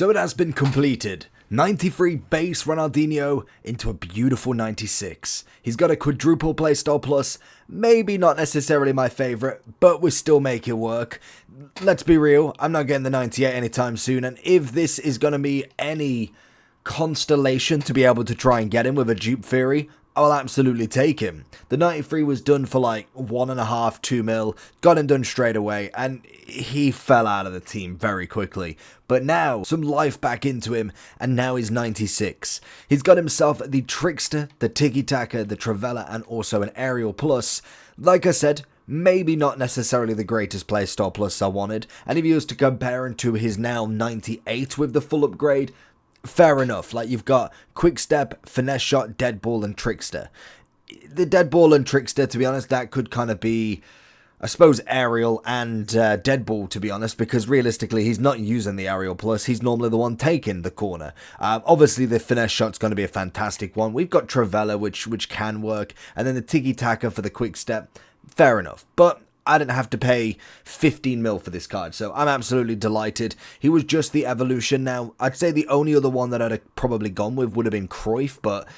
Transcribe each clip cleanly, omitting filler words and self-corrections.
So it has been completed. 93 base Ronaldinho into a beautiful 96. He's got a quadruple playstyle plus, maybe not necessarily my favourite, but we still make it work. Let's be real, I'm not getting the 98 anytime soon, and if this is going to be any constellation to be able to try and get him with a dupe theory, I'll absolutely take him. The 93 was done for like 1.5, 2 mil, got him done straight away, and he fell out of the team very quickly. But now, some life back into him, and now he's 96. He's got himself the Trickster, the Tiki-Taka, the Travella, and also an Aerial Plus. Like I said, maybe not necessarily the greatest playstyle plus I wanted, and if you was to compare him to his now 98 with the full upgrade, fair enough. Like, you've got Quick Step, Finesse Shot, Dead Ball, and Trickster. The Dead Ball and Trickster, to be honest, that could kind of be, I suppose, Aerial and Dead Ball, to be honest, because realistically, he's not using the Aerial Plus. He's normally the one taking the corner. Obviously, the Finesse Shot's going to be a fantastic one. We've got Travella, which can work, and then the Tiki-Taka for the Quick Step. Fair enough. But I didn't have to pay 15 mil for this card, so I'm absolutely delighted. He was just the evolution. Now, I'd say the only other one that I'd have probably gone with would have been Cruyff, but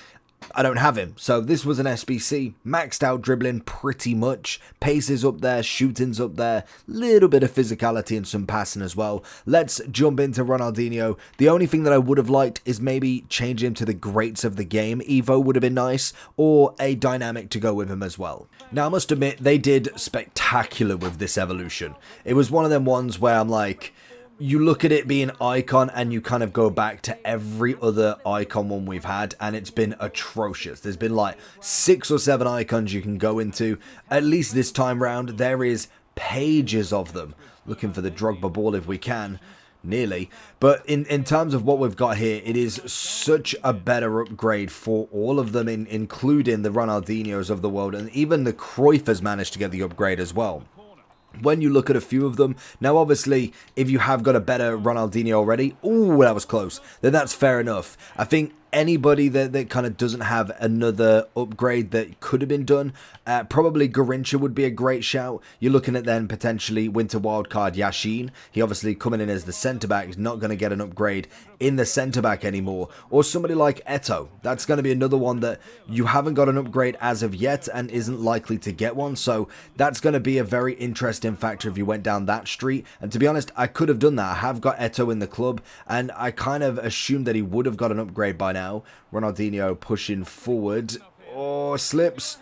I don't have him. So this was an SBC, maxed out dribbling pretty much, pace is up there, shooting's up there, little bit of physicality and some passing as well. Let's jump into Ronaldinho. The only thing that I would have liked is maybe change him to the greats of the game. Evo would have been nice, or a dynamic to go with him as well. Now I must admit, they did spectacular with this evolution. It was one of them ones where I'm like, you look at it being icon and you kind of go back to every other icon one we've had, and it's been atrocious. There's been like 6 or 7 icons you can go into. At least this time round, there is pages of them. Looking for the Drogba ball if we can. Nearly. But in terms of what we've got here, it is such a better upgrade for all of them, including the Ronaldinhos of the world, and even the Cruyff has managed to get the upgrade as well. When you look at a few of them, now obviously, if you have got a better Ronaldinho already, ooh, that was close, then that's fair enough. I think anybody that kind of doesn't have another upgrade that could have been done, probably Garrincha would be a great shout. You're looking at then potentially Winter Wildcard Yashin. He obviously coming in as the centre-back is not going to get an upgrade in the centre-back anymore. Or somebody like Eto'o. That's going to be another one that you haven't got an upgrade as of yet and isn't likely to get one. So that's going to be a very interesting factor if you went down that street. And to be honest, I could have done that. I have got Eto'o in the club, and I kind of assumed that he would have got an upgrade by now. Ronaldinho pushing forward. Oh, slips.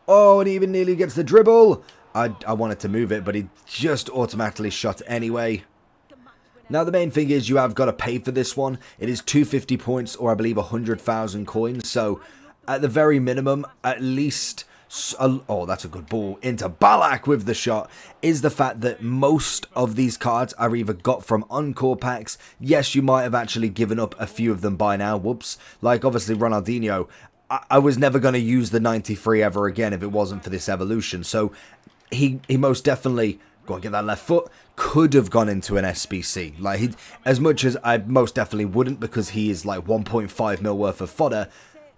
Oh, and he even nearly gets the dribble. I wanted to move it, but he just automatically shot anyway. Now, the main thing is you have got to pay for this one. It is 250 points, or I believe 100,000 coins. So, at the very minimum, at least... oh, that's a good ball into Balak with the shot, is the fact that most of these cards are either got from Encore packs. Yes, you might have actually given up a few of them by now. Whoops. Like, obviously, Ronaldinho, I was never going to use the 93 ever again if it wasn't for this evolution. So, he most definitely, go and get that left foot, could have gone into an SBC. Like, as much as I most definitely wouldn't, because he is like 1.5 mil worth of fodder.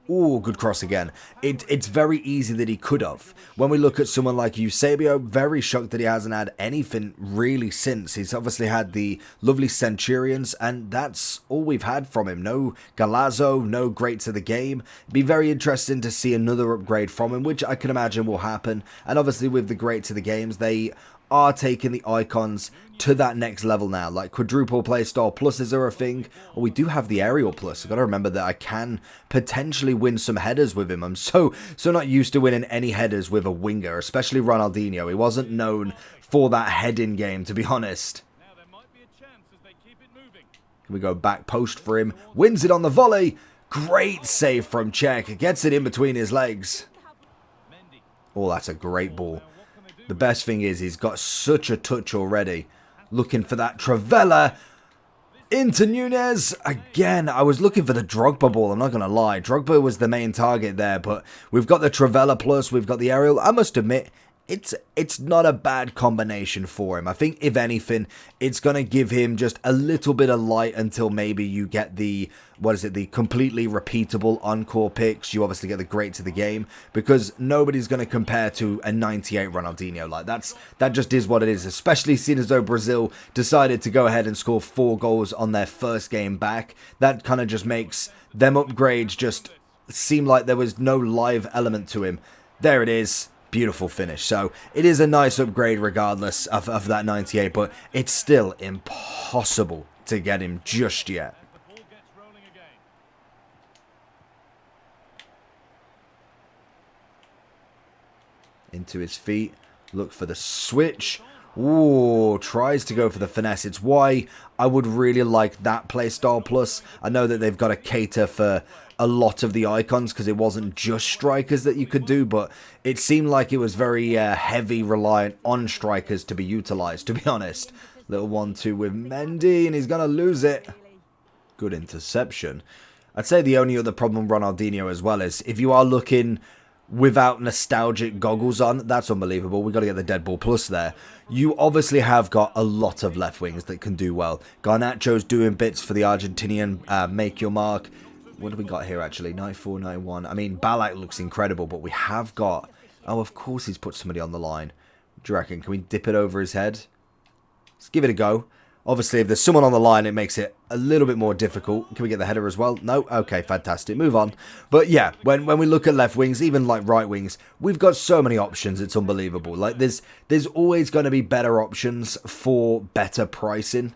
Ooh, good cross again. It's very easy that he could have. When we look at someone like Eusebio, very shocked that he hasn't had anything really since. He's obviously had the lovely Centurions, and that's all we've had from him. No Galazzo, no greats of the game. It'd be very interesting to see another upgrade from him, which I can imagine will happen. And obviously with the greats of the games, they are taking the icons to that next level now. Like, quadruple playstyle pluses are a thing. Oh, we do have the aerial plus. I've got to remember that I can potentially win some headers with him. I'm so not used to winning any headers with a winger, especially Ronaldinho. He wasn't known for that heading game, to be honest. Can we go back post for him? Wins it on the volley. Great save from Czech. Gets it in between his legs. Oh, that's a great ball. The best thing is he's got such a touch already. Looking for that Travella into Nunez. Again, I was looking for the Drogba ball, I'm not going to lie. Drogba was the main target there, but we've got the Travella plus, we've got the aerial. I must admit, it's not a bad combination for him. I think, if anything, it's going to give him just a little bit of light until maybe you get the, the completely repeatable encore picks. You obviously get the greats of the game, because nobody's going to compare to a 98 Ronaldinho. Like, that just is what it is, especially seeing as though Brazil decided to go ahead and score 4 goals on their first game back. That kind of just makes them upgrades just seem like there was no live element to him. There it is. Beautiful finish. So it is a nice upgrade regardless of that 98, but it's still impossible to get him just yet. Into his feet. Look for the switch. Ooh, tries to go for the finesse. It's why I would really like that playstyle plus. I know that they've got to cater for a lot of the icons because it wasn't just strikers that you could do, but it seemed like it was very heavy reliant on strikers to be utilized, to be honest. Little 1-2 with Mendy, and he's going to lose it. Good interception. I'd say the only other problem with Ronaldinho as well is if you are looking without nostalgic goggles on, that's unbelievable. We've got to get the dead ball plus there. You obviously have got a lot of left wings that can do well. Garnacho's doing bits for the Argentinian make your mark. What do we got here, actually? 94, 91. I mean, Ballack looks incredible, but we have got... Oh, of course he's put somebody on the line. Do you reckon? Can we dip it over his head? Let's give it a go. Obviously, if there's someone on the line, it makes it a little bit more difficult. Can we get the header as well? No? Okay, fantastic. Move on. But yeah, when we look at left wings, even like right wings, we've got so many options. It's unbelievable. Like, there's always going to be better options for better pricing.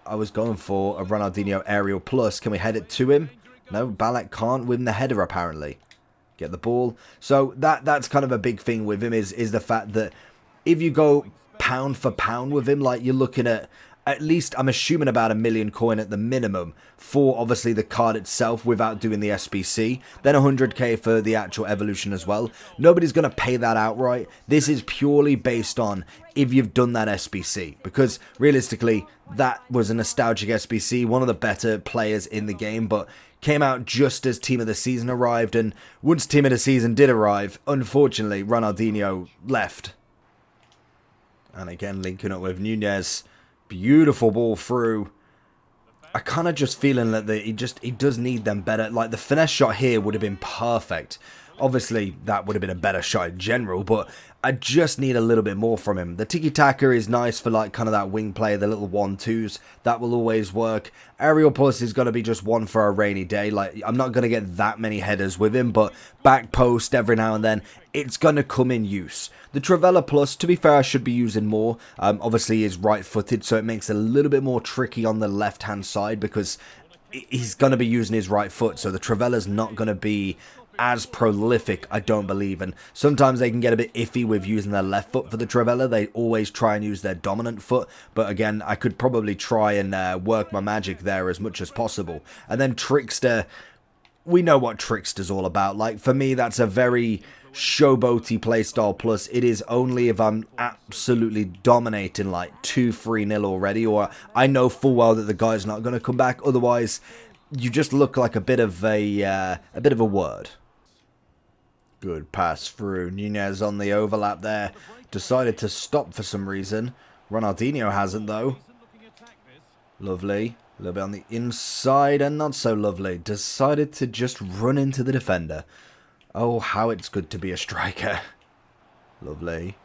I was going for a Ronaldinho aerial plus. Can we head it to him? No, Ballack can't win the header, apparently. Get the ball. So that's kind of a big thing with him is the fact that if you go pound for pound with him, like you're looking at least, I'm assuming, about $1 million coin at the minimum for, obviously, the card itself without doing the SBC. Then 100k for the actual evolution as well. Nobody's going to pay that outright. This is purely based on if you've done that SBC. Because, realistically, that was a nostalgic SBC. One of the better players in the game, but came out just as Team of the Season arrived. And once Team of the Season did arrive, unfortunately, Ronaldinho left. And again, linking up with Nunez. Beautiful ball through. I kind of just feeling that he does need them better. Like, the finesse shot here would have been perfect. Obviously, that would have been a better shot in general, but I just need a little bit more from him. The tiki-taka is nice for, like, kind of that wing play, the little 1-2s. That will always work. Aerial plus is going to be just one for a rainy day. Like, I'm not going to get that many headers with him, but back post every now and then, it's going to come in use. The Trivela plus, to be fair, I should be using more. Obviously, is right-footed, so it makes it a little bit more tricky on the left-hand side because he's going to be using his right foot, so the Trivela's not going to be as prolific, I don't believe, and sometimes they can get a bit iffy with using their left foot for the Trivela. They always try and use their dominant foot, but again, I could probably try and work my magic there as much as possible. And then Trickster, we know what Trickster's all about. Like, for me, that's a very showboaty playstyle plus. It is only if I'm absolutely dominating like 2-3-0 already, or I know full well that the guy's not going to come back. Otherwise, you just look like a bit of a word. Good pass through. Nunez on the overlap there. Decided to stop for some reason. Ronaldinho hasn't, though. Lovely. A little bit on the inside and not so lovely. Decided to just run into the defender. Oh, how it's good to be a striker. Lovely.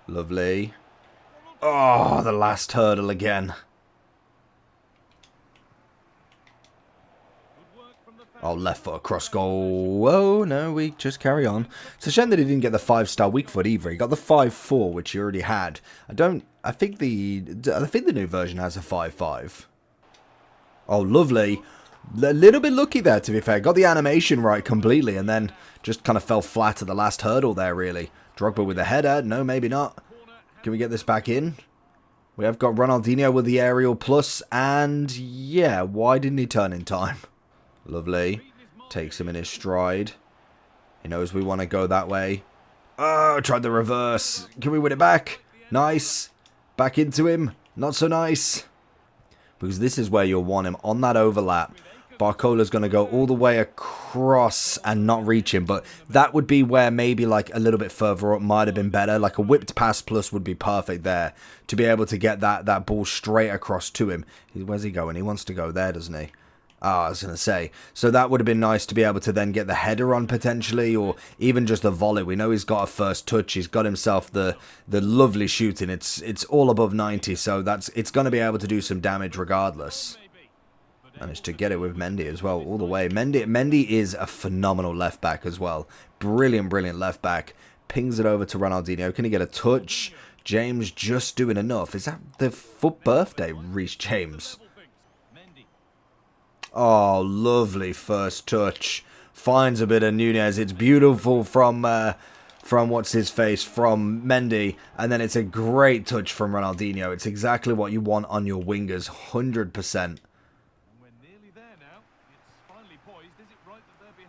Lovely. Oh, the last hurdle again. Oh, left foot across goal. Oh, no, we just carry on. It's a shame that he didn't get the 5-star weak foot either. He got the 5-4, which he already had. I think the new version has a 5-5. Oh, lovely. A little bit lucky there, to be fair. Got the animation right completely, and then just kind of fell flat at the last hurdle there, really. Drogba with the header. No, maybe not. Can we get this back in? We have got Ronaldinho with the aerial plus, and yeah, why didn't he turn in time? Lovely. Takes him in his stride. He knows we want to go that way. Oh, tried the reverse. Can we win it back? Nice. Back into him. Not so nice. Because this is where you'll want him on that overlap. Barcola's going to go all the way across and not reach him, but that would be where maybe like a little bit further up might have been better. Like a whipped pass plus would be perfect there to be able to get that ball straight across to him. Where's he going? He wants to go there, doesn't he? I was going to say. So that would have been nice to be able to then get the header on potentially, or even just a volley. We know he's got a first touch. He's got himself the lovely shooting. It's all above 90, so it's going to be able to do some damage regardless. Managed to get it with Mendy as well, all the way. Mendy is a phenomenal left back as well. Brilliant left back. Pings it over to Ronaldinho. Can he get a touch? James just doing enough. Is that the foot birthday, Reece James? Oh, lovely first touch. Finds a bit of Nunez. It's beautiful from what's his face, from Mendy, and then it's a great touch from Ronaldinho. It's exactly what you want on your wingers, 100%.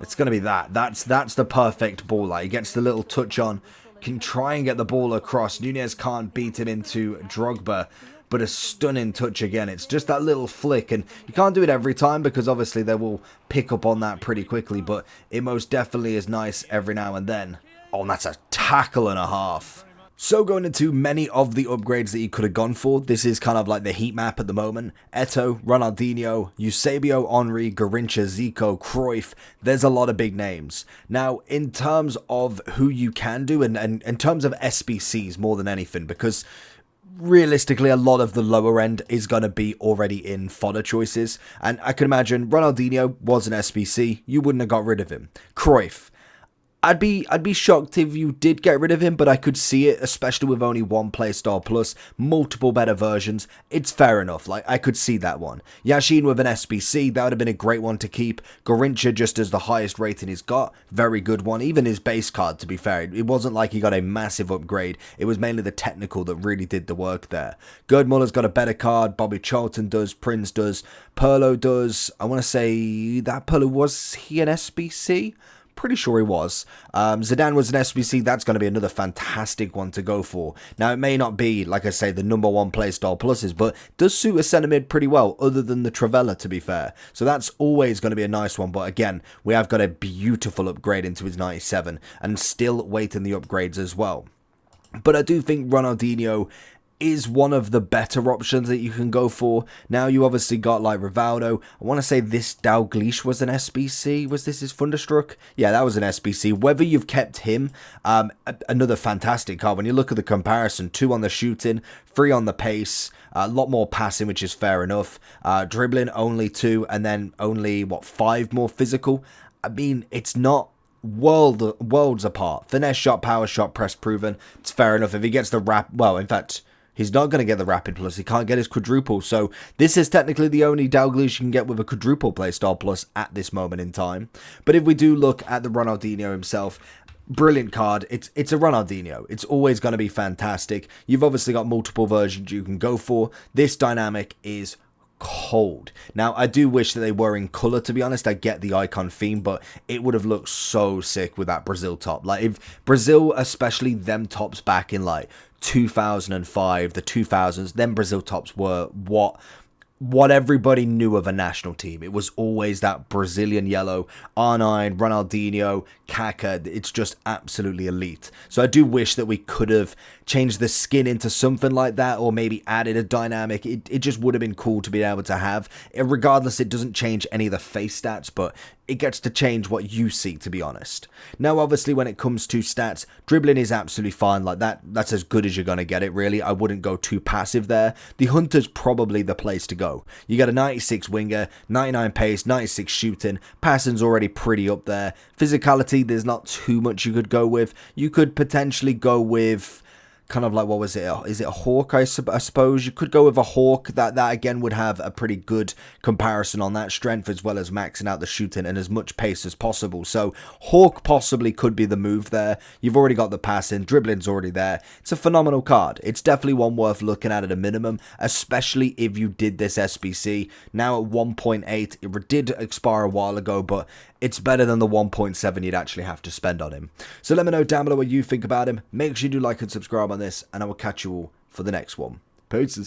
It's going to be that. That's the perfect ball. Like, he gets the little touch on, can try and get the ball across. Nunez can't beat him into Drogba, but a stunning touch again. It's just that little flick, and you can't do it every time because obviously they will pick up on that pretty quickly, but it most definitely is nice every now and then. Oh, and that's a tackle and a half. So going into many of the upgrades that you could have gone for, this is kind of like the heat map at the moment. Eto'o, Ronaldinho, Eusebio, Henry, Garrincha, Zico, Cruyff. There's a lot of big names. Now, in terms of who you can do, and in terms of SBCs more than anything, because realistically, a lot of the lower end is going to be already in fodder choices. And I can imagine Ronaldinho was an SBC. You wouldn't have got rid of him. Cruyff. I'd be shocked if you did get rid of him, but I could see it, especially with only one playstyle plus, multiple better versions. It's fair enough, like, I could see that one. Yashin with an SBC, that would have been a great one to keep. Garrincha just as the highest rating he's got, very good one. Even his base card, to be fair, it wasn't like he got a massive upgrade. It was mainly the technical that really did the work there. Gerdmuller's got a better card, Bobby Charlton does, Prince does, Pirlo does. I want to say that Pirlo, was he an SBC? Pretty sure he was. Zidane was an SBC. That's going to be another fantastic one to go for. Now, it may not be, like I say, the number one playstyle pluses, but does suit a centre mid pretty well, other than the Travella, to be fair. So that's always going to be a nice one. But again, we have got a beautiful upgrade into his 97, and still waiting the upgrades as well. But I do think Ronaldinho is one of the better options that you can go for. Now, you obviously got like Rivaldo. I want to say this Dalglish was an SBC. Was this his Thunderstruck? Yeah, that was an SBC. Whether you've kept him, another fantastic card. When you look at the comparison, 2 on the shooting, 3 on the pace, a lot more passing, which is fair enough. Dribbling, only 2, and then only, 5 more physical. I mean, it's not worlds apart. Finesse shot, power shot, press proven. It's fair enough. If he gets the well, in fact, he's not going to get the rapid plus. He can't get his quadruple. So this is technically the only Dalglish you can get with a quadruple playstyle plus at this moment in time. But if we do look at the Ronaldinho himself, brilliant card. It's a Ronaldinho. It's always going to be fantastic. You've obviously got multiple versions you can go for. This dynamic is cold. Now, I do wish that they were in colour, to be honest. I get the icon theme, but it would have looked so sick with that Brazil top. Like, if Brazil, especially them tops back in like 2005, the 2000s, then Brazil tops were what everybody knew of a national team. It was always that Brazilian yellow, R9, Ronaldinho, Kaká. It's just absolutely elite. So I do wish that we could have changed the skin into something like that, or maybe added a dynamic. It just would have been cool to be able to have. Regardless, it doesn't change any of the face stats, but it gets to change what you see, to be honest. Now, obviously, when it comes to stats, dribbling is absolutely fine. Like that's as good as you're going to get it, really. I wouldn't go too passive there. The Hunter's probably the place to go. You got a 96 winger, 99 pace, 96 shooting. Passing's already pretty up there. Physicality, there's not too much you could go with. You could potentially go with kind of like, what was it? Is it a Hawk, I suppose? You could go with a Hawk. That again would have a pretty good comparison on that strength, as well as maxing out the shooting and as much pace as possible. So Hawk possibly could be the move there. You've already got the passing. Dribbling's already there. It's a phenomenal card. It's definitely one worth looking at a minimum, especially if you did this SBC. Now at 1.8, it did expire a while ago, but it's better than the 1.7 you'd actually have to spend on him. So let me know down below what you think about him. Make sure you do like and subscribe on this, and I will catch you all for the next one. Peace.